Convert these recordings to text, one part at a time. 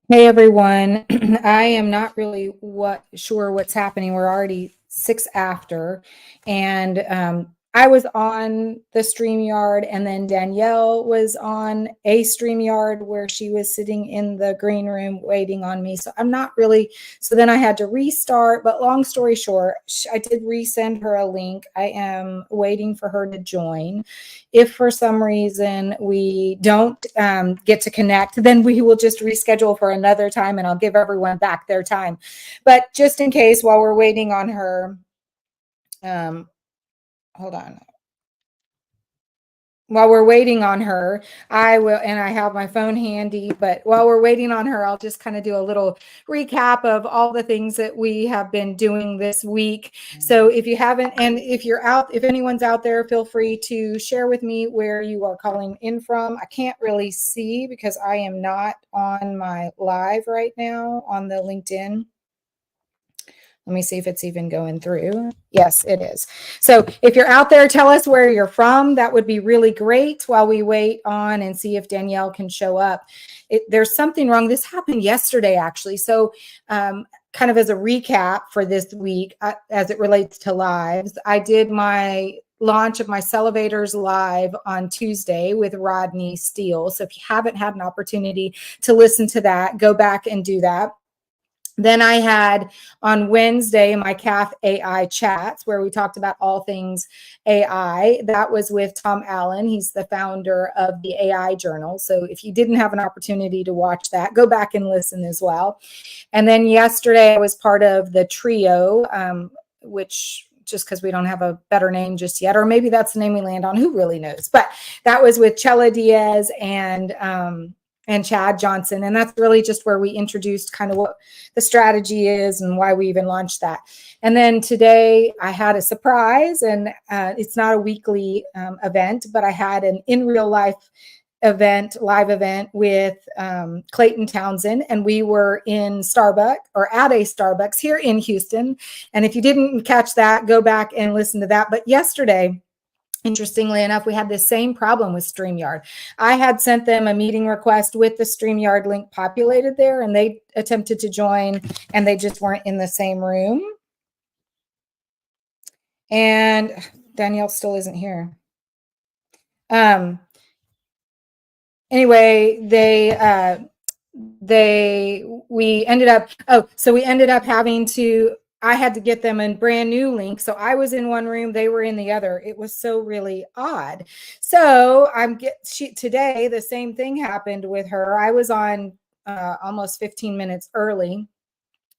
Hey everyone. I am not really sure what's happening. We're already six after, and I was on the StreamYard, and then Danielle was on a StreamYard where she was sitting in the green room waiting on me. So I'm not really. So then I had to restart. But long story short, I did resend her a link. I am waiting for her to join. If for some reason we don't get to connect, then we will just reschedule for another time and I'll give everyone back their time. But just in case, while we're waiting on her, um, hold on. While we're waiting on her, I will, and I have my phone handy, but while we're waiting on her, I'll just kind of do a little recap of all the things that we have been doing this week. So if you haven't, and if anyone's out there, feel free to share with me where you are calling in from. I can't really see because I am not on my live right now on the LinkedIn. Let me see if it's even going through. Yes, it is. So if you're out there, tell us where you're from. That would be really great while we wait on and see if Danielle can show up. There's something wrong. This happened yesterday, actually. So kind of as a recap for this week, as it relates to lives, I did my launch of my Celevators live on Tuesday with Rodney Steele. So if you haven't had an opportunity to listen to that, go back and do that. Then I had on Wednesday my CAF AI chats where we talked about all things AI. That was with Tom Allen. He's the founder of the AI Journal. So if you didn't have an opportunity to watch that, go back and listen as well. And then yesterday I was part of the trio, which just because we don't have a better name just yet, or maybe that's the name we land on, who really knows. But that was with Chela Diaz and Chad Johnson. And that's really just where we introduced kind of what the strategy is and why we even launched that. And then today I had a surprise, and it's not a weekly event, but I had an in real life live event with Clayton Townsend, and we were in Starbucks or at a Starbucks here in Houston. And if you didn't catch that, go back and listen to that. But yesterday, interestingly enough, we had the same problem with StreamYard. I had sent them a meeting request with the StreamYard link populated there, and they attempted to join, and they just weren't in the same room. And Danielle still isn't here. Anyway, we ended up having to, I had to get them a brand new link. So I was in one room, they were in the other. It was so really odd. So today, the same thing happened with her. I was on almost 15 minutes early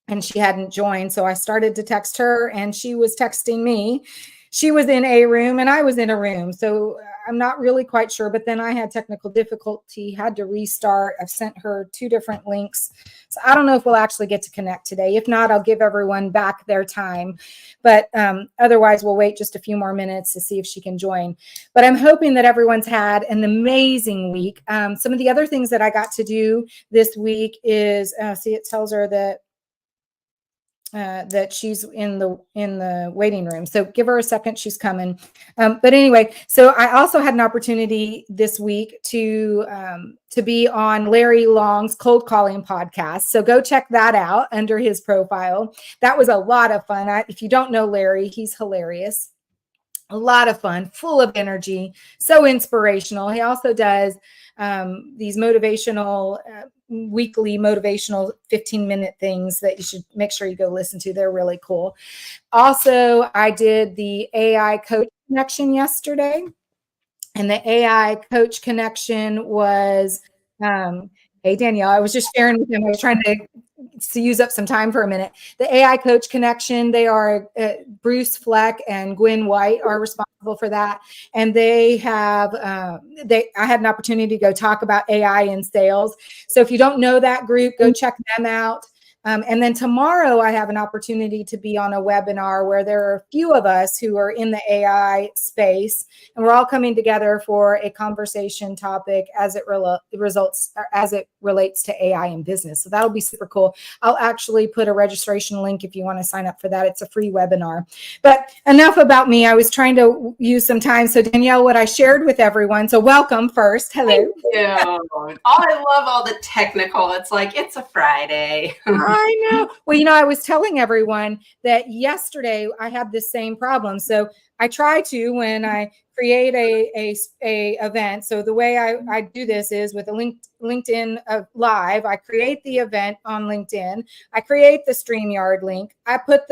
and she hadn't joined. So I started to text her and she was texting me. She was in a room and I was in a room. So I'm not really quite sure, but then I had technical difficulty, had to restart. I've sent her 2 different links. So I don't know if we'll actually get to connect today. If not, I'll give everyone back their time. But otherwise, we'll wait just a few more minutes to see if she can join. But I'm hoping that everyone's had an amazing week. Some of the other things that I got to do this week is, it tells her that she's in the waiting room. So give her a second, she's coming. But anyway, so I also had an opportunity this week to be on Larry Long's cold calling podcast. So go check that out under his profile. That was a lot of fun. If you don't know Larry, he's hilarious. A lot of fun, full of energy, so inspirational. He also does these motivational weekly motivational 15-minute things that you should make sure you go listen to. They're really cool. Also, I did the AI coach connection yesterday, and the AI coach connection was hey Danielle, I was just sharing with him, I was trying to use up some time for a minute. The AI coach connection, they are Bruce Fleck and Gwen White are responsible for that. And they have, I had an opportunity to go talk about AI in sales. So if you don't know that group, go check them out. And then tomorrow I have an opportunity to be on a webinar where there are a few of us who are in the AI space, and we're all coming together for a conversation topic as it relates to AI in business. So that'll be super cool. I'll actually put a registration link if you want to sign up for that. It's a free webinar. But enough about me. I was trying to use some time. So Danielle, what I shared with everyone. So welcome first. Hello. Thank you. I love all the technical. It's like, it's a Friday. I know. Well, I was telling everyone that yesterday I had the same problem. So I try to, when I create a event. So the way I do this is with a LinkedIn live. I create the event on LinkedIn. I create the StreamYard link. I put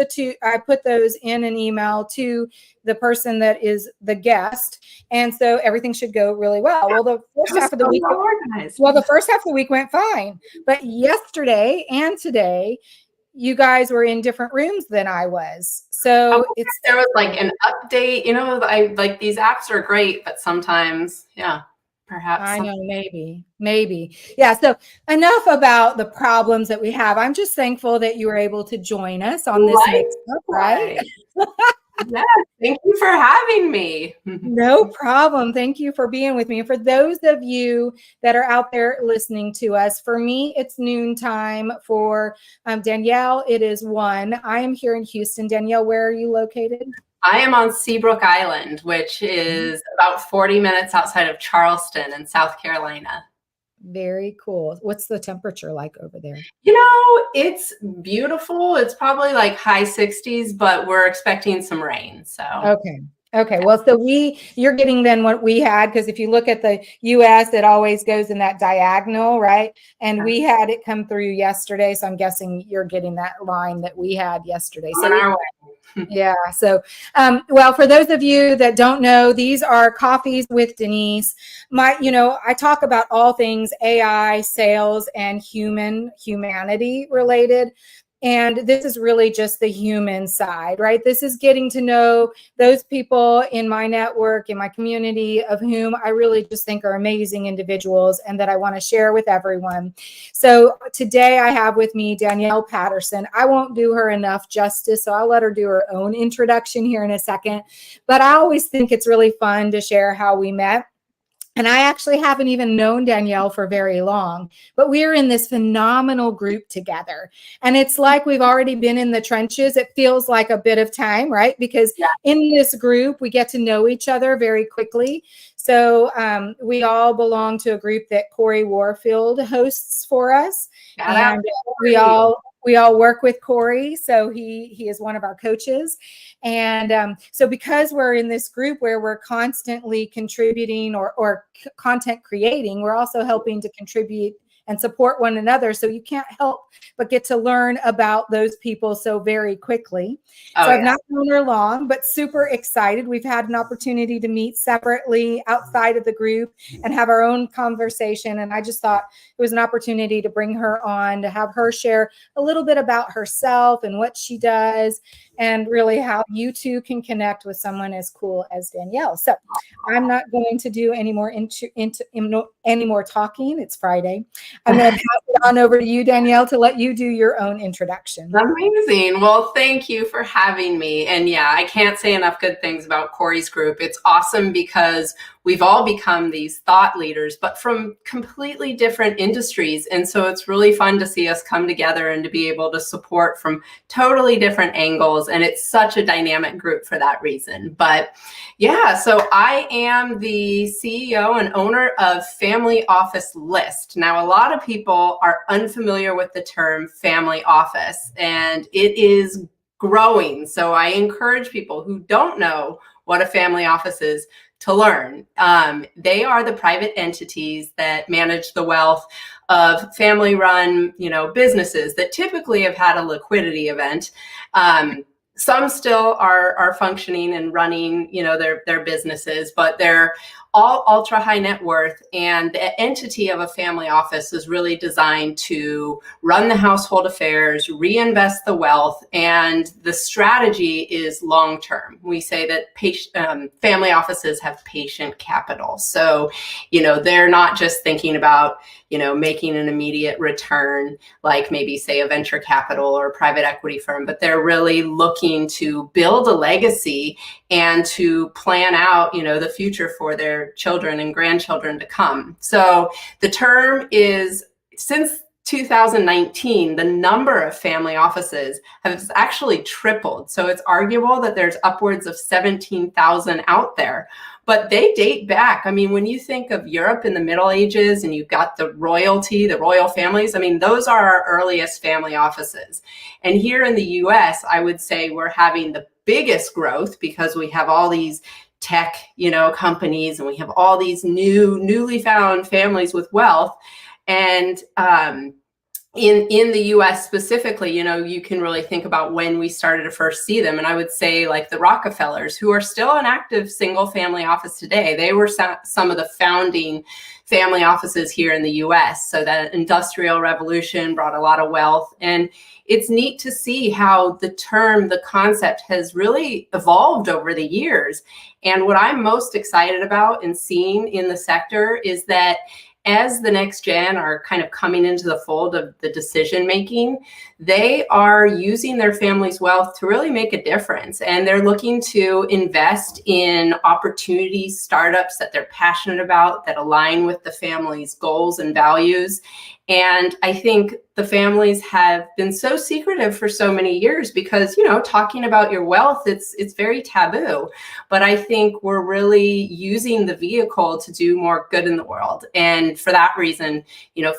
those in an email to the person that is the guest, and so everything should go really well. Well, the first half of the week, went fine, but yesterday and today, you guys were in different rooms than I was. So there was like an update, I like these apps are great, but sometimes, perhaps. I know, maybe. Yeah. So enough about the problems that we have. I'm just thankful that you were able to join us on this mix up, right? Yes, thank you for having me. No problem. Thank you for being with me. And for those of you that are out there listening to us, for me, it's noontime. For Danielle, it is 1. I am here in Houston. Danielle, where are you located? I am on Seabrook Island, which is about 40 minutes outside of Charleston in South Carolina. Very cool. What's the temperature like over there? It's beautiful. It's probably like high 60s, but we're expecting some rain. So okay. Well, so you're getting then what we had, because if you look at the US, it always goes in that diagonal, right? And we had it come through yesterday, so I'm guessing you're getting that line that we had yesterday. On our way. Yeah. So, well, for those of you that don't know, these are Coffees with Denise. I talk about all things AI, sales, and humanity related. And this is really just the human side, right? This is getting to know those people in my network, in my community, of whom I really just think are amazing individuals and that I want to share with everyone. So today I have with me Danielle Patterson. I won't do her enough justice, so I'll let her do her own introduction here in a second. But I always think it's really fun to share how we met. And I actually haven't even known Danielle for very long, but we're in this phenomenal group together. And it's like we've already been in the trenches. It feels like a bit of time, right? Because in this group, we get to know each other very quickly. So we all belong to a group that Corey Warfield hosts for us. And we all work with Corey. So he is one of our coaches. And so because we're in this group where we're constantly contributing or content creating, we're also helping to contribute and support one another. So you can't help but get to learn about those people so very quickly. I've not known her long, but super excited. We've had an opportunity to meet separately outside of the group and have our own conversation. And I just thought it was an opportunity to bring her on, to have her share a little bit about herself and what she does, and really how you two can connect with someone as cool as Danielle. So I'm not going to do any more talking. It's Friday. I'm going to pass it on over to you, Danielle, to let you do your own introduction. Amazing. Well, thank you for having me. And I can't say enough good things about Corey's group. It's awesome because we've all become these thought leaders, but from completely different industries. And so it's really fun to see us come together and to be able to support from totally different angles. And it's such a dynamic group for that reason. But so I am the CEO and owner of Family Office List. Now, a lot of people are unfamiliar with the term family office, and it is growing. So I encourage people who don't know what a family office is to learn. They are the private entities that manage the wealth of family-run, businesses that typically have had a liquidity event. some still are functioning and running, their businesses, but they're all ultra high net worth. And the entity of a family office is really designed to run the household affairs, reinvest the wealth, and the strategy is long term. We say that family offices have patient capital. So, they're not just thinking about, making an immediate return, like maybe say a venture capital or a private equity firm, but they're really looking to build a legacy and to plan out, the future for their children and grandchildren to come. So the term is, since 2019, the number of family offices has actually tripled. So it's arguable that there's upwards of 17,000 out there. But they date back. I mean, when you think of Europe in the Middle Ages and you've got the royal families, I mean, those are our earliest family offices. And here in the US, I would say we're having the biggest growth because we have all these tech, companies, and we have all these newly found families with wealth. And in the US specifically, you can really think about when we started to first see them. And I would say like the Rockefellers, who are still an active single family office today, they were some of the founding family offices here in the US. So that industrial revolution brought a lot of wealth. And it's neat to see how the concept has really evolved over the years. And what I'm most excited about and seeing in the sector is that as the next gen are kind of coming into the fold of the decision making, they are using their family's wealth to really make a difference. And they're looking to invest in opportunities, startups that they're passionate about, that align with the family's goals and values. And I think the families have been so secretive for so many years because, talking about your wealth, it's very taboo. But I think we're really using the vehicle to do more good in the world. And for that reason,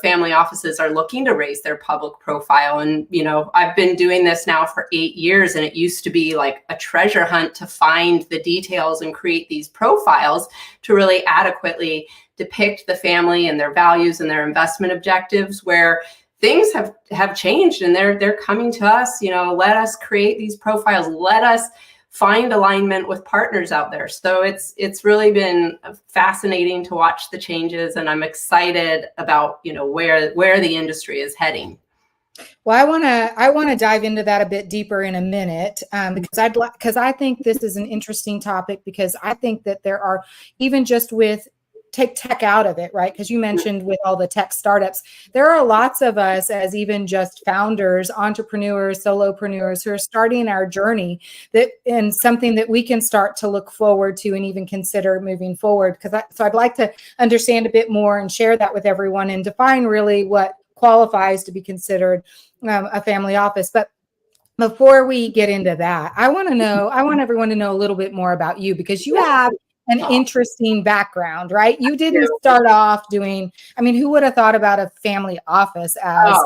family offices are looking to raise their public profile. And, I've been doing this now for 8 years, and it used to be like a treasure hunt to find the details and create these profiles to really adequately depict the family and their values and their investment objectives, where things have changed and they're coming to us, let us create these profiles, let us find alignment with partners out there. So it's really been fascinating to watch the changes, and I'm excited about, where the industry is heading. Well, I want to dive into that a bit deeper in a minute, because I think this is an interesting topic, because I think that there are, even just take tech out of it, right? Because you mentioned with all the tech startups, there are lots of us as even just founders, entrepreneurs, solopreneurs who are starting our journey, and something that we can start to look forward to and even consider moving forward. So I'd like to understand a bit more and share that with everyone and define really what qualifies to be considered a family office. But before we get into that, I want everyone to know a little bit more about you, because you have an interesting background, right? You didn't start off doing, who would have thought about a family office as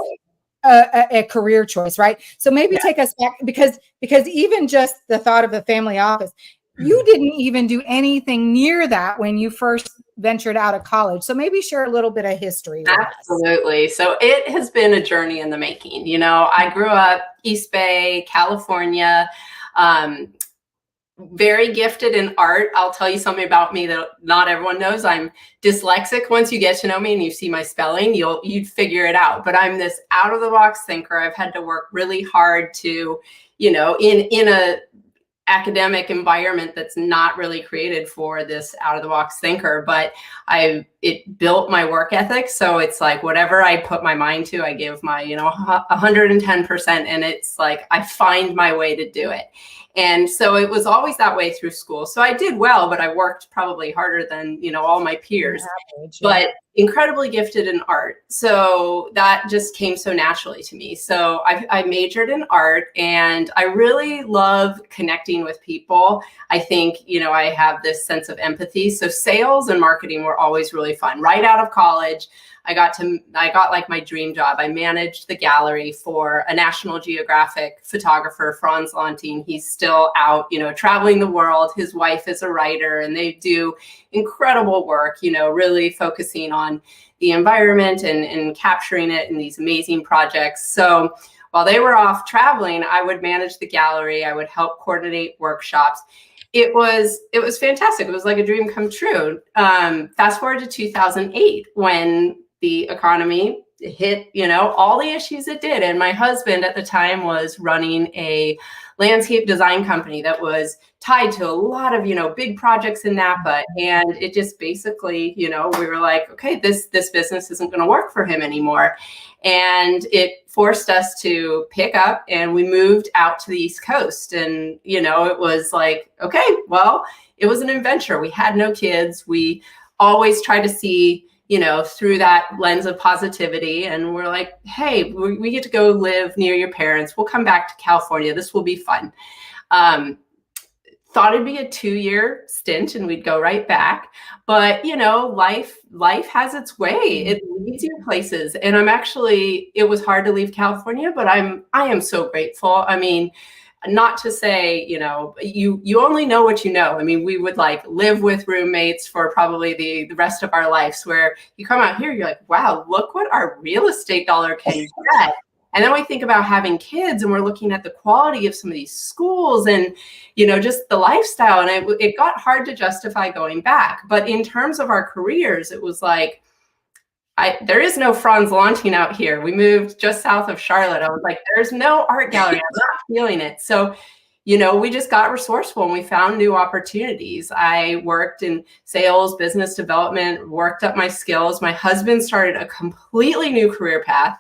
a career choice, right? So maybe take us back, because even just the thought of a family office, you didn't even do anything near that when you first ventured out of college. So maybe share a little bit of history with Absolutely. us. So it has been a journey in the making. I grew up East Bay, California, very gifted in art. I'll tell you something about me that not everyone knows. I'm dyslexic. Once you get to know me and you see my spelling, you'd figure it out. But I'm this out of the box thinker. I've had to work really hard to, in a academic environment that's not really created for this out of the box thinker, but it built my work ethic. So it's like whatever I put my mind to, I give my 110%, and it's like I find my way to do it. And so it was always that way through school. So I did well, but I worked probably harder than all my peers. But incredibly gifted in art. So that just came so naturally to me. So I majored in art, and I really love connecting with people. I think, I have this sense of empathy. So sales and marketing were always really fun. Right out of college, I got like my dream job. I managed the gallery for a National Geographic photographer, Franz Lantin. He's still out, traveling the world. His wife is a writer, and they do incredible work, really focusing on the environment and capturing it in these amazing projects. So while they were off traveling, I would manage the gallery. I would help coordinate workshops. It was fantastic. It was like a dream come true. Fast forward to 2008, when the economy hit, all the issues it did. And my husband at the time was running a landscape design company that was tied to a lot of, big projects in Napa. And it just basically, we were like, okay, this business isn't going to work for him anymore. And it forced us to pick up, and we moved out to the East Coast. And, it was like, okay, well, it was an adventure. We had no kids. We always try to see, through that lens of positivity. And we're like, hey, we get to go live near your parents. We'll come back to California. This will be fun. Thought it'd be a 2-year stint and we'd go right back. But, life has its way. It leads you places. And it was hard to leave California, but I am so grateful. I mean, not to say, you only know what you know. I mean, we would live with roommates for probably the rest of our lives, where you come out here, you're like, wow, look what our real estate dollar can get. And then we think about having kids, and we're looking at the quality of some of these schools and, just the lifestyle. And it got hard to justify going back. But in terms of our careers, it was like, there is no Franz Launting out here. We moved just south of Charlotte. I was like, there's no art gallery. I'm not feeling it. So, we just got resourceful and we found new opportunities. I worked in sales, business development, worked up my skills. My husband started a completely new career path.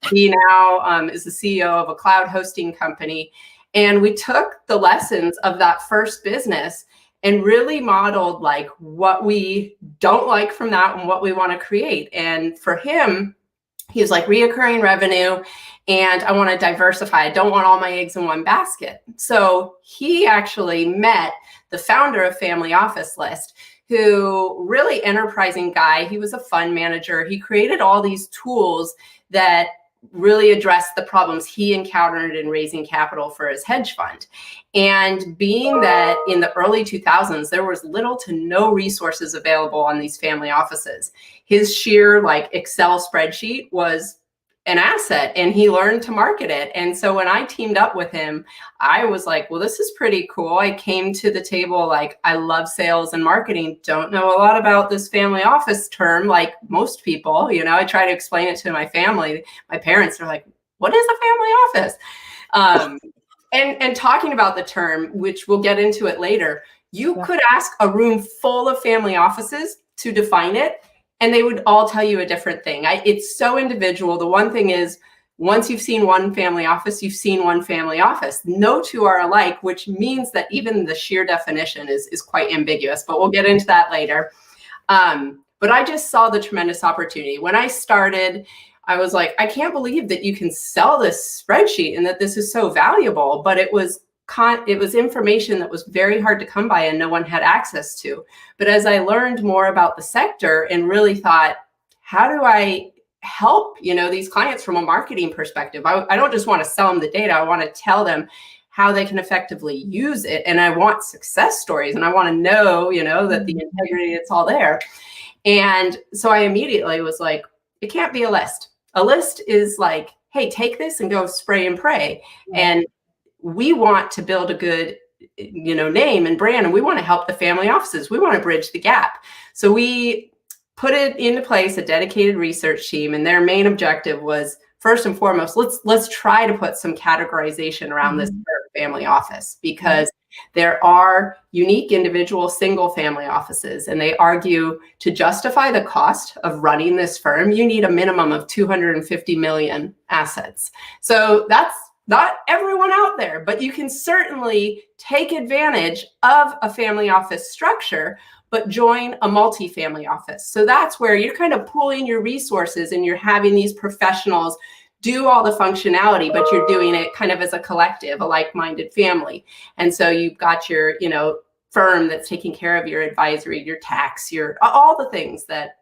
He now is the CEO of a cloud hosting company. And we took the lessons of that first business and really modeled what we don't like from that and what we want to create. And for him, he was like, reoccurring revenue, and I want to diversify. I don't want all my eggs in one basket. So he actually met the founder of Family Office List, who really enterprising guy. He was a fund manager. He created all these tools that really addressed the problems he encountered in raising capital for his hedge fund. And being that in the early 2000s, there was little to no resources available on these family offices, his sheer Excel spreadsheet was an asset, and he learned to market it. And so when I teamed up with him, I was like, well, this is pretty cool. I came to the table I love sales and marketing, don't know a lot about this family office term like most people. I try to explain it to my family. My parents are like, what is a family office? And talking about the term, which we'll get into it later, you could ask a room full of family offices to define it, and they would all tell you a different thing. It's so individual. The one thing is, once you've seen one family office, you've seen one family office. No two are alike, which means that even the sheer definition is quite ambiguous, but we'll get into that later. But I just saw the tremendous opportunity. When I started, I was like, I can't believe that you can sell this spreadsheet and that this is so valuable. But it was information that was very hard to come by and no one had access to. But as I learned more about the sector and really thought, how do I help, these clients from a marketing perspective? I don't just want to sell them the data. I want to tell them how they can effectively use it. And I want success stories, and I want to know, that the integrity, it's all there. And so I immediately was like, it can't be a list. A list is like, hey, take this and go spray and pray. And we want to build a good, name and brand, and we want to help the family offices. We want to bridge the gap. So we put it into place, a dedicated research team, and their main objective was, first and foremost, let's try to put some categorization around this family office, because there are unique individual single family offices, and they argue to justify the cost of running this firm, you need a minimum of 250 million assets. So that's not everyone out there, but you can certainly take advantage of a family office structure, but join a multifamily office. So that's where you're kind of pooling your resources and you're having these professionals do all the functionality, but you're doing it kind of as a collective, a like-minded family. And so you've got your, firm that's taking care of your advisory, your tax, your all the things that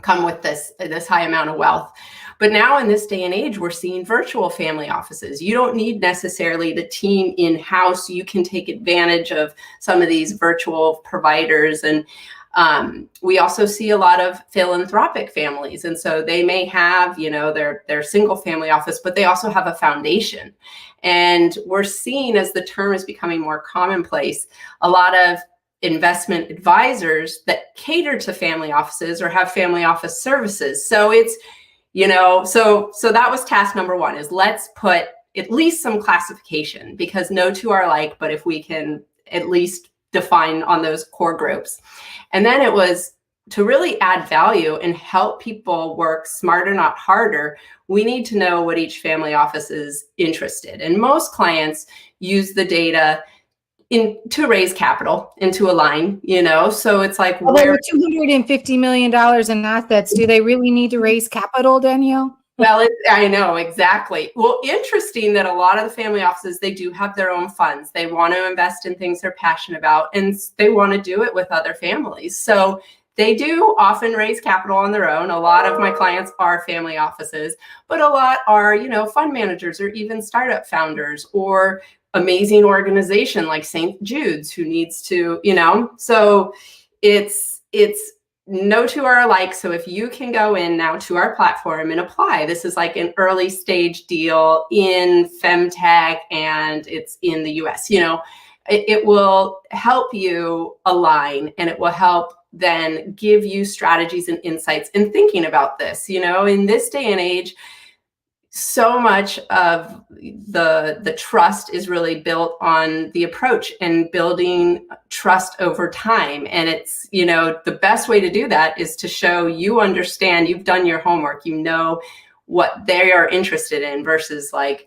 come with this high amount of wealth. But now in this day and age, we're seeing virtual family offices. You don't need necessarily the team in-house. You can take advantage of some of these virtual providers. And We also see a lot of philanthropic families. And so they may have, their single family office, but they also have a foundation. And we're seeing, as the term is becoming more commonplace, a lot of investment advisors that cater to family offices or have family office services. So it's, so that was task number one, is let's put at least some classification, because no two are alike, but if we can at least define on those core groups. And then it was to really add value and help people work smarter, not harder. We need to know what each family office is interested in. And most clients use the data to raise capital and to align, so it's like, where $250 million in assets, do they really need to raise capital, Danielle? Well, I know, exactly. Well, interesting that a lot of the family offices, they do have their own funds. They want to invest in things they're passionate about, and they want to do it with other families. So they do often raise capital on their own. A lot of my clients are family offices, but a lot are, fund managers or even startup founders or amazing organization like St. Jude's, who needs to, so it's no two are alike. So if you can go in now to our platform and apply, this is like an early stage deal in femtech, and it's in the US, it will help you align, and it will help then give you strategies and insights in thinking about this. In this day and age, so much of the trust is really built on the approach and building trust over time. And it's, the best way to do that is to show you understand, you've done your homework, what they are interested in, versus like,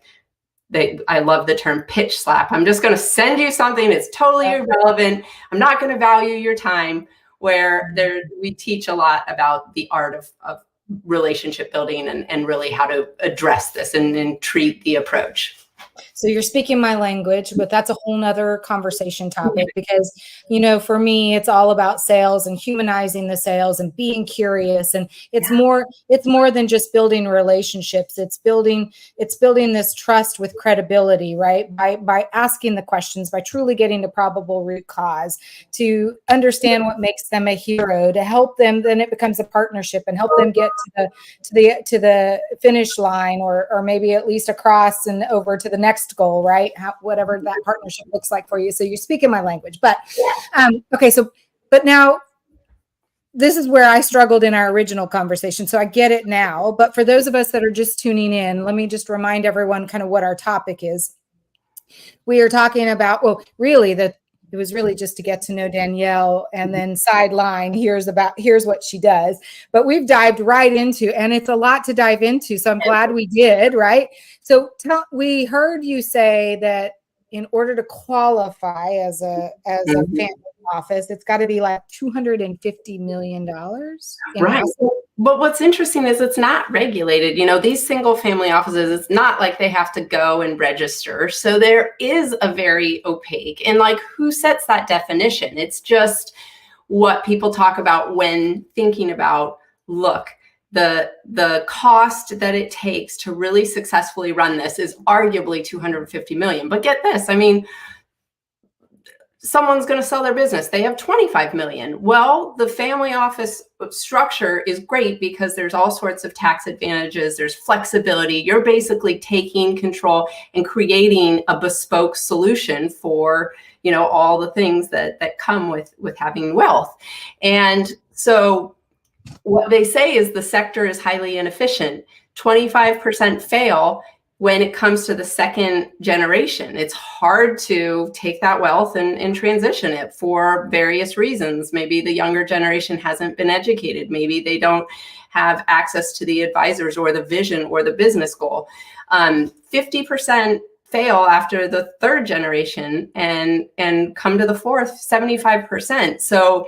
I love the term pitch slap. I'm just going to send you something that's totally irrelevant. I'm not going to value your time. Where we teach a lot about the art of relationship building and really how to address this and treat the approach. So you're speaking my language, but that's a whole nother conversation topic, because, for me, it's all about sales and humanizing the sales and being curious. And it's more than just building relationships. It's building this trust with credibility, right? By asking the questions, by truly getting to probable root cause, to understand what makes them a hero, to help them. Then it becomes a partnership and help them get to the finish line, or maybe at least across and over to the next goal, right? Whatever that partnership looks like for you. So you're speaking my language, but okay. So, but now this is where I struggled in our original conversation. So I get it now, but for those of us that are just tuning in, let me just remind everyone kind of what our topic is. We are talking about, really it was really just to get to know Danielle, and then sideline, here's what she does. But we've dived right into, and it's a lot to dive into. So I'm glad we did, right? So we heard you say that in order to qualify as a family office, it's got to be like $250 million. Right. But what's interesting is it's not regulated. These single family offices, it's not like they have to go and register. So there is a very opaque, and like, who sets that definition? It's just what people talk about when thinking about, look, the cost that it takes to really successfully run this is arguably $250 million. But get this, someone's going to sell their business. They have 25 million. Well, the family office structure is great because there's all sorts of tax advantages. There's flexibility. You're basically taking control and creating a bespoke solution for, all the things that come with having wealth. And so what they say is the sector is highly inefficient. 25% fail when it comes to the second generation. It's hard to take that wealth and transition it for various reasons. Maybe the younger generation hasn't been educated. Maybe they don't have access to the advisors or the vision or the business goal. 50% fail after the third generation and come to the fourth, 75%. So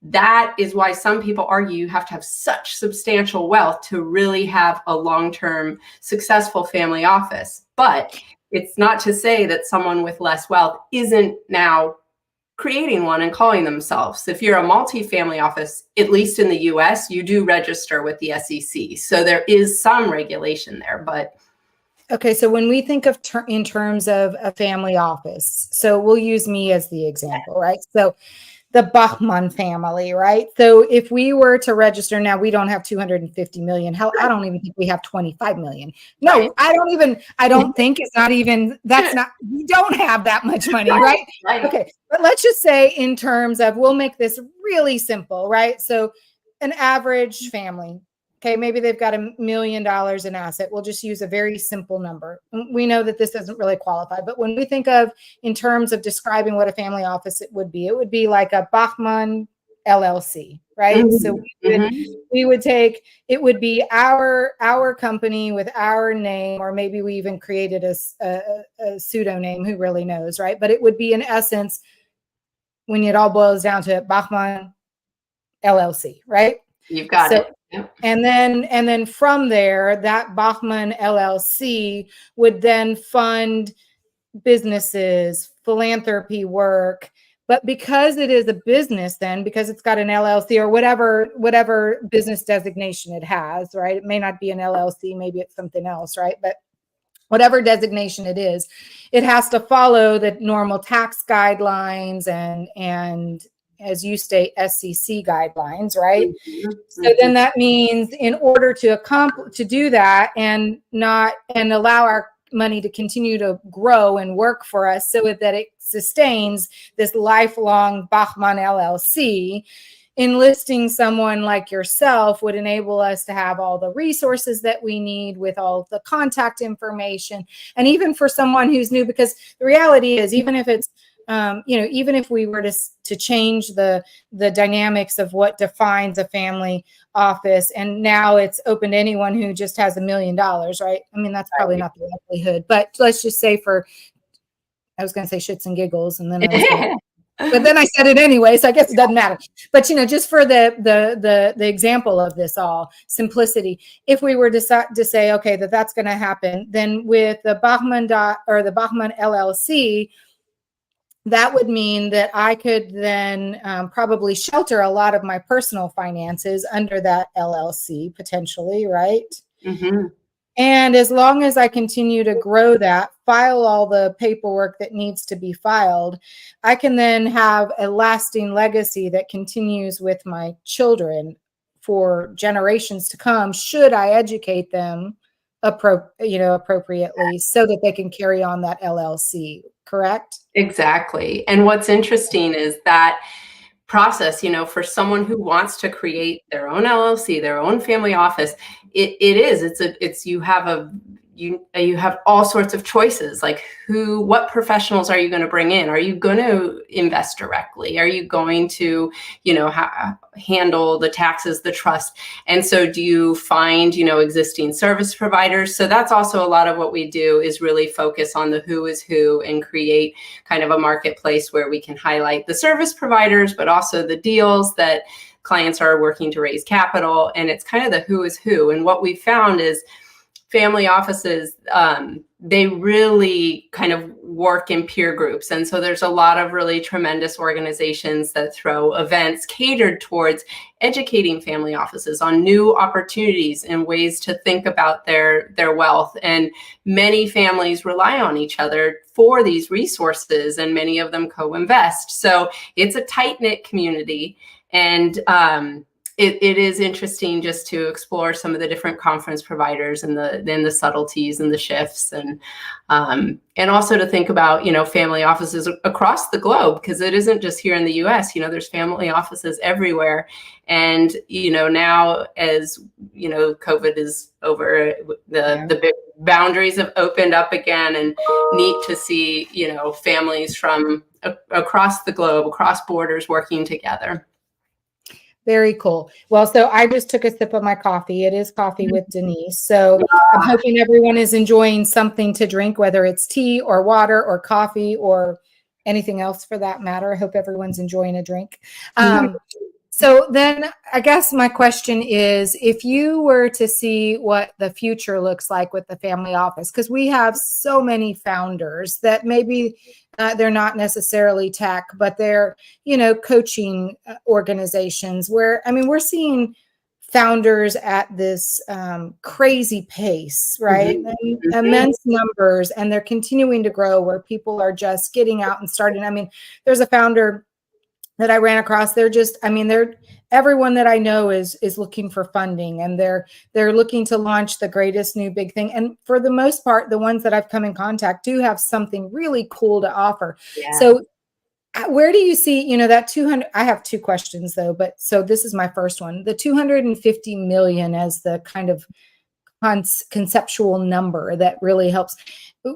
that is why some people argue you have to have such substantial wealth to really have a long-term successful family office. But it's not to say that someone with less wealth isn't now creating one and calling themselves. If you're a multi-family office, at least in the US, you do register with the SEC. So there is some regulation there, but. Okay, so when we think of in terms of a family office, so we'll use me as the example, right? So the Bachmann family, right? So if we were to register now, we don't have 250 million. Hell, I don't even think we have 25 million. No, Right. I don't think it's not even, we don't have that much money, right? Right. Okay. But let's just say in terms of, we'll make this really simple, right? So an average family, okay, maybe they've got $1 million in asset. We'll just use a very simple number. We know that this doesn't really qualify, but when we think of in terms of describing what a family office it would be like a Bachmann LLC, right? Mm-hmm. So Mm-hmm. we would take, it would be our company with our name, or maybe we even created a pseudo name, who really knows, right? But it would be in essence, when it all boils down to it, Bachmann LLC, right? You've got So, it. Yep. and then from there, that Bachmann LLC would then fund businesses, philanthropy work. But because it is a business, then because it's got an LLC or whatever business designation it has, right? It may not be an LLC, maybe it's something else, right? But whatever designation it is, it has to follow the normal tax guidelines and as you state, SEC guidelines, right? Mm-hmm. So then that means in order to do that and allow our money to continue to grow and work for us so that it sustains this lifelong Bachmann LLC, enlisting someone like yourself would enable us to have all the resources that we need with all the contact information. And even for someone who's new, because the reality is, even if it's even if we were to change the dynamics of what defines a family office, and now it's open to anyone who just has $1 million, right? I mean, that's probably not the likelihood, but let's just say I was going to say shits and giggles, and then but then I said it anyway, so I guess it doesn't matter. But just for the example of this all simplicity, if we were to say, okay, that's going to happen, then with the Bachmann LLC, that would mean that I could then probably shelter a lot of my personal finances under that LLC potentially, right? Mm-hmm. And as long as I continue to grow that, file all the paperwork that needs to be filed, I can then have a lasting legacy that continues with my children for generations to come, should I educate them appropriately so that they can carry on that LLC, correct? Exactly. And what's interesting is that process, for someone who wants to create their own LLC, their own family office, you have all sorts of choices, like what professionals are you going to bring in? Are you going to invest directly? Are you going to, handle the taxes, the trust? And so do you find, existing service providers? So that's also a lot of what we do, is really focus on the who is who and create kind of a marketplace where we can highlight the service providers, but also the deals that clients are working to raise capital. And it's kind of the who is who. And what we found is family offices, they really kind of work in peer groups. And so there's a lot of really tremendous organizations that throw events catered towards educating family offices on new opportunities and ways to think about their wealth. And many families rely on each other for these resources, and many of them co-invest. So it's a tight-knit community. And it is interesting just to explore some of the different conference providers and the subtleties and the shifts, and also to think about, family offices across the globe, because it isn't just here in the US. There's family offices everywhere. And, now as, COVID is over, the boundaries have opened up again, and neat to see, families from across the globe, across borders, working together. Very cool. Well, so I just took a sip of my coffee. It is Coffee with Denise. So I'm hoping everyone is enjoying something to drink, whether it's tea or water or coffee or anything else for that matter. I hope everyone's enjoying a drink. So then I guess my question is, if you were to see what the future looks like with the family office, because we have so many founders that maybe they're not necessarily tech, but they're, coaching organizations where, we're seeing founders at this crazy pace, right? Mm-hmm. Immense numbers, and they're continuing to grow, where people are just getting out and starting. There's a founder that I ran across, they're just, I mean, they're everyone that I know is looking for funding, and they're looking to launch the greatest new big thing. And for the most part, the ones that I've come in contact do have something really cool to offer. Yeah. So where do you see, that 200, I have two questions though, but so this is my first one, the 250 million as the kind of conceptual number that really helps.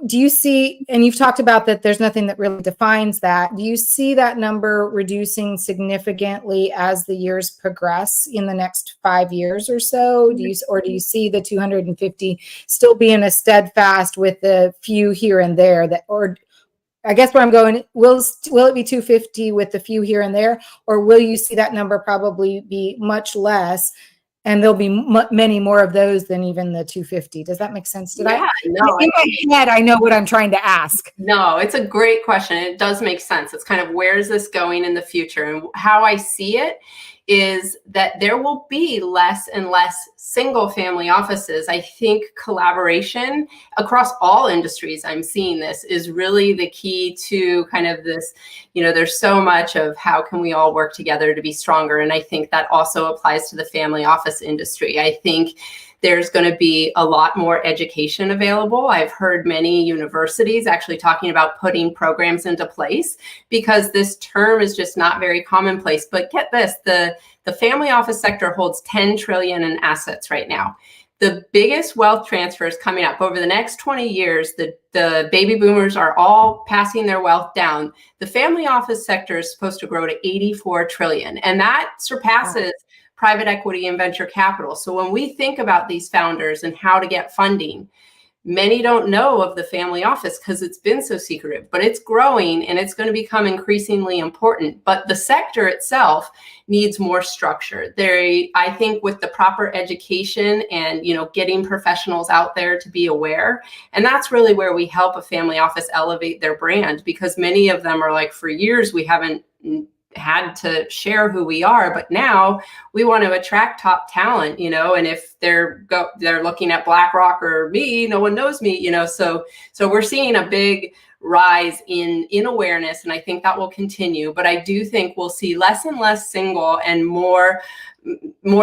Do you see, and you've talked about that there's nothing that really defines that. Do you see that number reducing significantly as the years progress in the next 5 years or so? Or do you see the 250 still being a steadfast with the few here and there that, or I guess where I'm going, will it be 250 with the few here and there, or will you see that number probably be much less, and there'll be many more of those than even the 250? Does that make sense? Yeah, no, in my head, I know what I'm trying to ask. No, it's a great question. It does make sense. It's kind of, where is this going in the future? And how I see it is that there will be less and less single family offices. I think collaboration across all industries, I'm seeing this, is really the key to kind of this, there's so much of how can we all work together to be stronger. And I think that also applies to the family office industry. I think there's going to be a lot more education available. I've heard many universities actually talking about putting programs into place, because this term is just not very commonplace. But get this, the family office sector holds 10 trillion in assets right now. The biggest wealth transfers coming up over the next 20 years, the baby boomers are all passing their wealth down. The family office sector is supposed to grow to 84 trillion, and that surpasses private equity and venture capital. So when we think about these founders and how to get funding, many don't know of the family office because it's been so secretive, but it's growing and it's going to become increasingly important. But the sector itself needs more structure. I think with the proper education and, getting professionals out there to be aware, and that's really where we help a family office elevate their brand, because many of them are like, for years, we haven't had to share who we are, but now we want to attract top talent, and if they're looking at BlackRock or me, no one knows me, so we're seeing a big rise in awareness, and I think that will continue. But I do think we'll see less and less single and more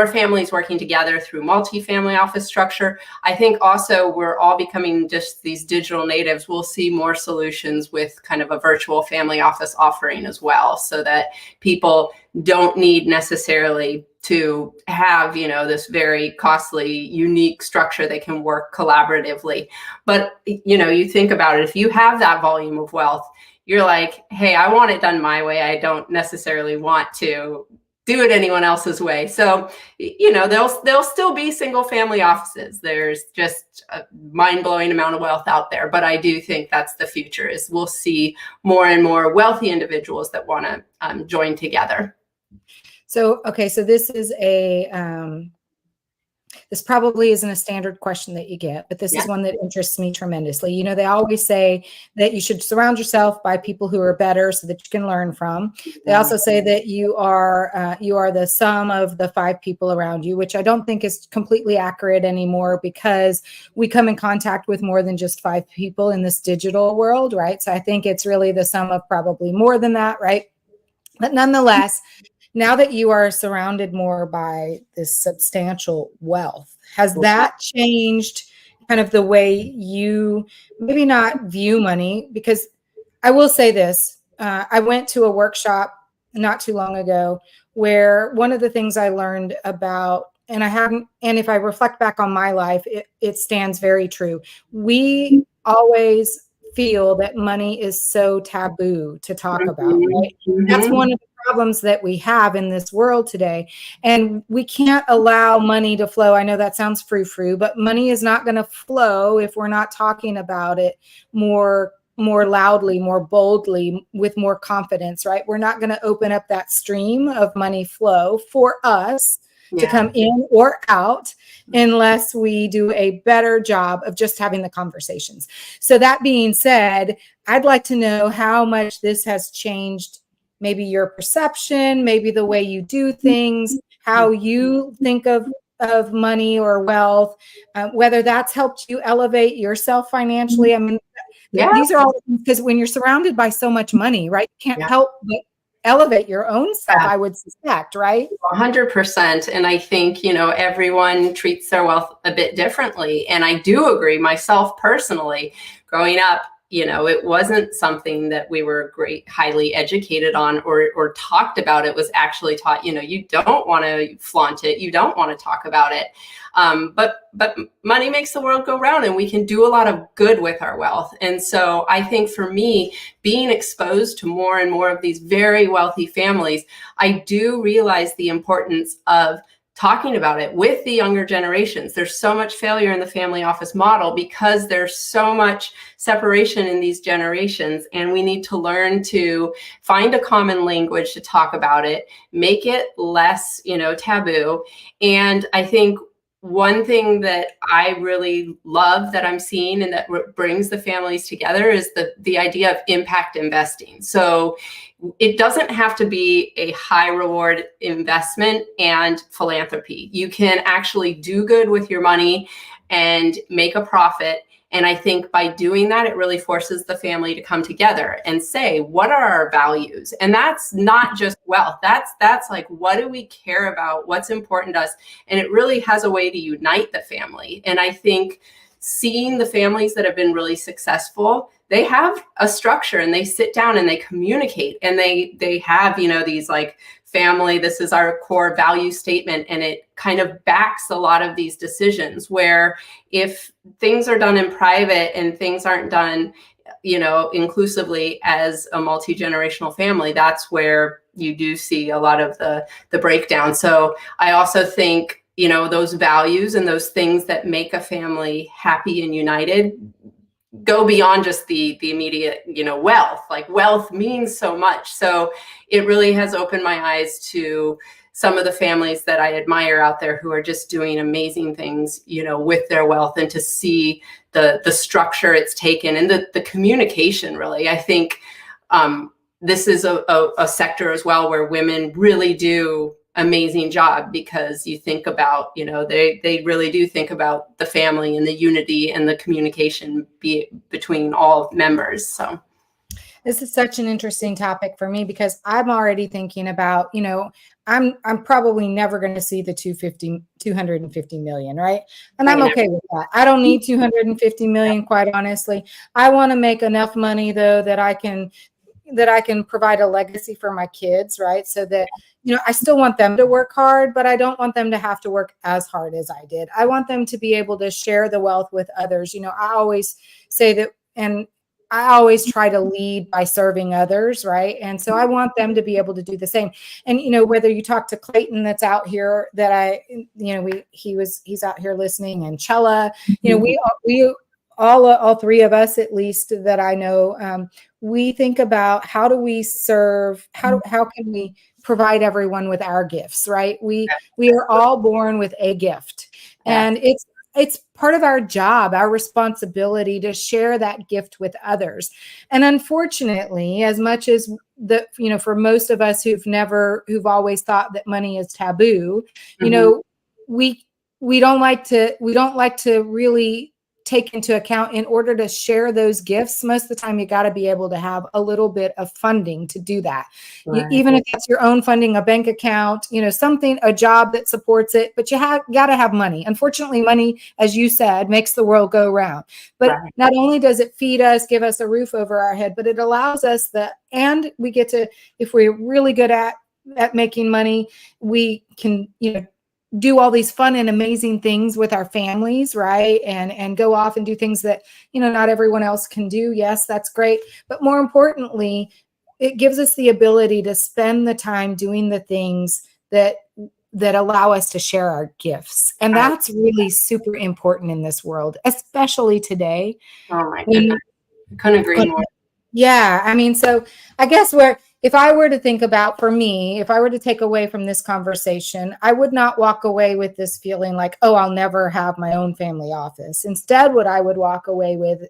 families working together through multi-family office structure. I think also we're all becoming just these digital natives. We'll see more solutions with kind of a virtual family office offering as well, so that people don't need necessarily to have, this very costly, unique structure. They can work collaboratively. But, you think about it, if you have that volume of wealth, you're like, hey, I want it done my way. I don't necessarily want to do it anyone else's way. So, there'll still be single family offices. There's just a mind-blowing amount of wealth out there. But I do think that's the future, is we'll see more and more wealthy individuals that want to join together. So, okay, so this is this probably isn't a standard question that you get, but this is one that interests me tremendously. They always say that you should surround yourself by people who are better so that you can learn from. They also say that you are the sum of the 5 people around you, which I don't think is completely accurate anymore, because we come in contact with more than just 5 people in this digital world, right? So I think it's really the sum of probably more than that, right? But nonetheless, now that you are surrounded more by this substantial wealth, has that changed kind of the way you maybe not view money? Because I will say this, I went to a workshop not too long ago where one of the things I learned about, and if I reflect back on my life, it stands very true. We always feel that money is so taboo to talk about, right? That's one of the problems that we have in this world today. And we can't allow money to flow. I know that sounds frou-frou, but money is not going to flow if we're not talking about it more loudly, more boldly, with more confidence, right? We're not going to open up that stream of money flow for us to come in or out unless we do a better job of just having the conversations. So that being said, I'd like to know how much this has changed maybe your perception, maybe the way you do things, how you think of money or wealth, whether that's helped you elevate yourself financially. I mean, these are all, because when you're surrounded by so much money, right, you can't help but elevate your own self, I would suspect, right? 100%. And I think, everyone treats their wealth a bit differently. And I do agree, myself personally, growing up, it wasn't something that we were highly educated on or talked about. It was actually taught, you don't want to flaunt it. You don't want to talk about it. But money makes the world go round, and we can do a lot of good with our wealth. And so I think for me, being exposed to more and more of these very wealthy families, I do realize the importance of talking about it with the younger generations. There's so much failure in the family office model because there's so much separation in these generations, and we need to learn to find a common language to talk about it, make it less, taboo. And I think one thing that I really love that I'm seeing and that brings the families together is the idea of impact investing. So it doesn't have to be a high reward investment and philanthropy. You can actually do good with your money and make a profit. And I think by doing that, it really forces the family to come together and say, what are our values? And that's not just wealth. That's like, what do we care about? What's important to us? And it really has a way to unite the family. And I think seeing the families that have been really successful, they have a structure and they sit down and they communicate and they have, these like family, this is our core value statement. And it kind of backs a lot of these decisions, where if things are done in private and things aren't done, inclusively as a multi-generational family, that's where you do see a lot of the breakdown. So I also think, those values and those things that make a family happy and united go beyond just the immediate, wealth. Like, wealth means so much. So it really has opened my eyes to some of the families that I admire out there who are just doing amazing things, with their wealth, and to see the structure it's taken and the communication. Really, I think this is a sector as well where women really do amazing job, because you think about, they really do think about the family and the unity and the communication between all members. So this is such an interesting topic for me, because I'm already thinking about, I'm probably never going to see the 250 million, right? And I'm okay with that. I don't need 250 million, quite honestly. I want to make enough money, though, that I can provide a legacy for my kids, right? So that, I still want them to work hard, but I don't want them to have to work as hard as I did. I want them to be able to share the wealth with others. I always say that, and I always try to lead by serving others, right? And so I want them to be able to do the same. And, whether you talk to Clayton, that's out here, that he's out here listening, and Chella, we all three of us, at least that I know, we think about how do we serve, how can we provide everyone with our gifts, right? We are all born with a gift, and it's part of our job, our responsibility to share that gift with others. And unfortunately, as much as for most of us who've always thought that money is taboo, we don't like to really take into account, in order to share those gifts, most of the time you got to be able to have a little bit of funding to do that. Right. Even if it's your own funding, a bank account, something, a job that supports it, but you got to have money. Unfortunately, money, as you said, makes the world go round. But right. Not only does it feed us, give us a roof over our head, but it allows us and we get to, if we're really good at making money, we can, do all these fun and amazing things with our families, right? And go off and do things that, not everyone else can do. Yes, that's great. But more importantly, it gives us the ability to spend the time doing the things that allow us to share our gifts. And that's really super important in this world, especially today. Oh my goodness. I couldn't agree more. Yeah. I mean, so I guess if I were to think about, for me, if I were to take away from this conversation, I would not walk away with this feeling like, oh, I'll never have my own family office. Instead, what I would walk away with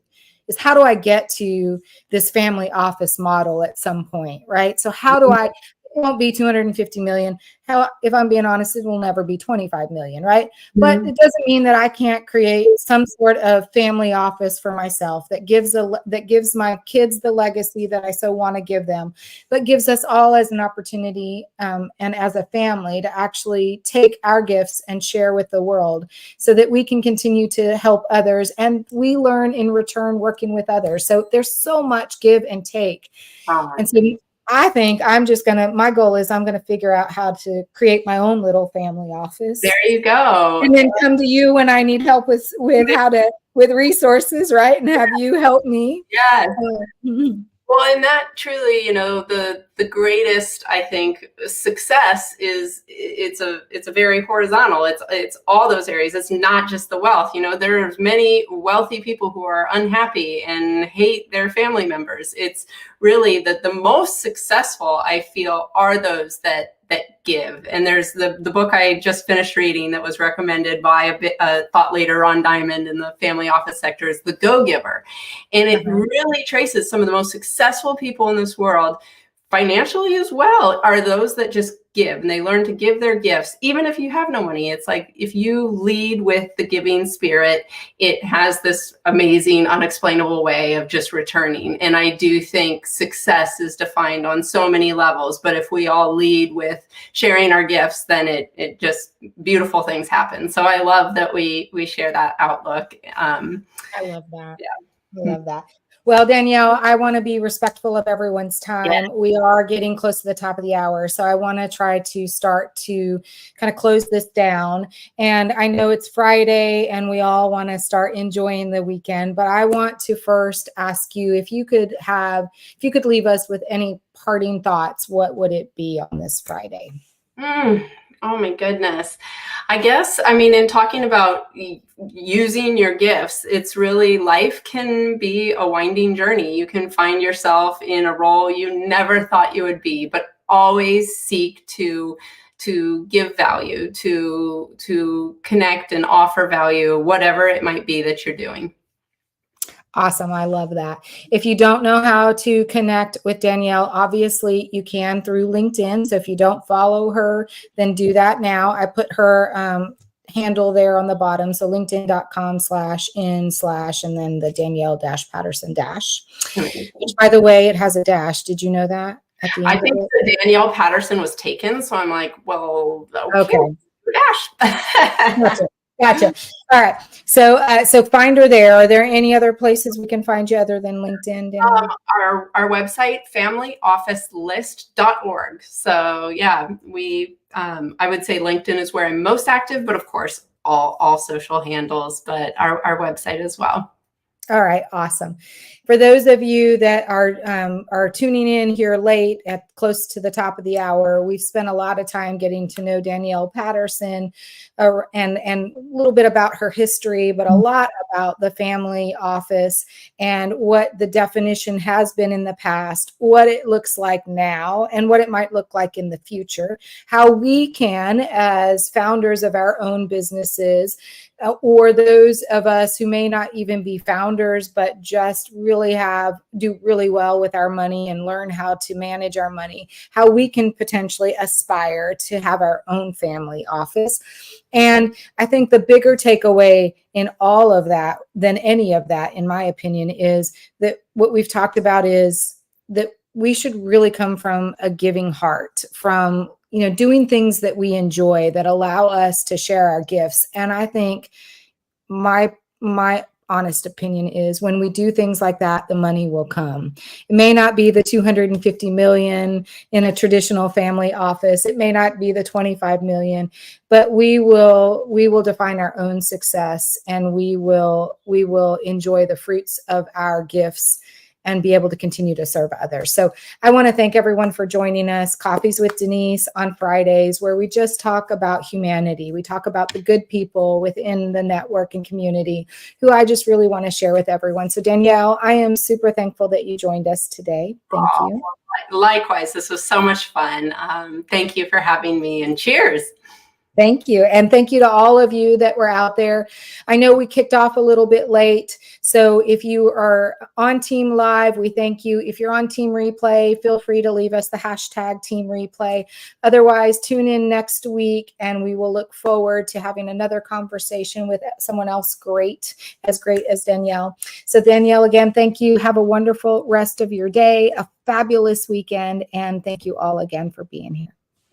is, how do I get to this family office model at some point, right? So how do I, won't be 250 million. How, if I'm being honest, it will never be 25 million, right? But it doesn't mean that I can't create some sort of family office for myself that gives my kids the legacy that I so want to give them, but gives us all as an opportunity and as a family to actually take our gifts and share with the world so that we can continue to help others, and we learn in return working with others. So there's so much give and take. And so I think my goal is I'm going to figure out how to create my own little family office. There you go. And then come to you when I need help with resources, right? And have you help me. Yes. Well, and that truly, the greatest, I think, success is it's a very horizontal. It's all those areas. It's not just the wealth. There's many wealthy people who are unhappy and hate their family members. It's really the most successful, I feel, are those that give. And there's the book I just finished reading that was recommended by a thought leader, Ron Diamond, in the family office sector, is The Go-Giver. And it really traces some of the most successful people in this world, financially as well, are those that just give, and they learn to give their gifts even if you have no money. It's like, if you lead with the giving spirit, it has this amazing unexplainable way of just returning. And I do think success is defined on so many levels, but if we all lead with sharing our gifts, then it just, beautiful things happen. So I love that we share that outlook. I love that. Yeah. I love that. Well, Danielle, I want to be respectful of everyone's time. Yeah. We are getting close to the top of the hour, so I want to try to start to kind of close this down. And I know it's Friday and we all want to start enjoying the weekend, but I want to first ask you if you could leave us with any parting thoughts, what would it be on this Friday? Oh my goodness. I guess, in talking about using your gifts, it's really, life can be a winding journey. You can find yourself in a role you never thought you would be, but always seek to give value, to connect and offer value, whatever it might be that you're doing. Awesome. I love that. If you don't know how to connect with Danielle, obviously you can through LinkedIn. So if you don't follow her, then do that now. I put her handle there on the bottom. So linkedin.com/in/ and then the Danielle-Patterson -. Which, by the way, it has a dash. Did you know that? I think the Danielle Patterson was taken. So I'm like, well, okay. Dash. Gotcha. All right. So find her there. Are there any other places we can find you other than LinkedIn? Our website, familyofficelist.org. So yeah, I would say LinkedIn is where I'm most active, but of course, all social handles, but our website as well. All right. Awesome. For those of you that are tuning in here late at close to the top of the hour, we've spent a lot of time getting to know Danielle Patterson and a little bit about her history, but a lot about the family office and what the definition has been in the past, what it looks like now, and what it might look like in the future, how we can, as founders of our own businesses, or those of us who may not even be founders, but just really do really well with our money and learn how to manage our money, how we can potentially aspire to have our own family office. And I think the bigger takeaway in all of that than any of that, in my opinion, is that what we've talked about is that we should really come from a giving heart, from doing things that we enjoy that allow us to share our gifts. And I think my honest opinion is when we do things like that, the money will come. It may not be the 250 million in a traditional family office. It may not be the 25 million, but we will define our own success, and we will enjoy the fruits of our gifts and be able to continue to serve others. So I want to thank everyone for joining us. Coffees with Denise on Fridays, where we just talk about humanity. We talk about the good people within the network and community who I just really want to share with everyone. So Danielle, I am super thankful that you joined us today. Thank you. Likewise, this was so much fun. Thank you for having me, and cheers. Thank you. And thank you to all of you that were out there. I know we kicked off a little bit late. So if you are on Team Live, we thank you. If you're on Team Replay, feel free to leave us the hashtag Team Replay. Otherwise, tune in next week and we will look forward to having another conversation with someone else great as Danielle. So Danielle, again, thank you. Have a wonderful rest of your day, a fabulous weekend. And thank you all again for being here.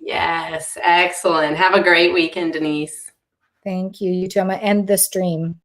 Yes, excellent. Have a great weekend, Denise. Thank you. You too. I'm going to end the stream.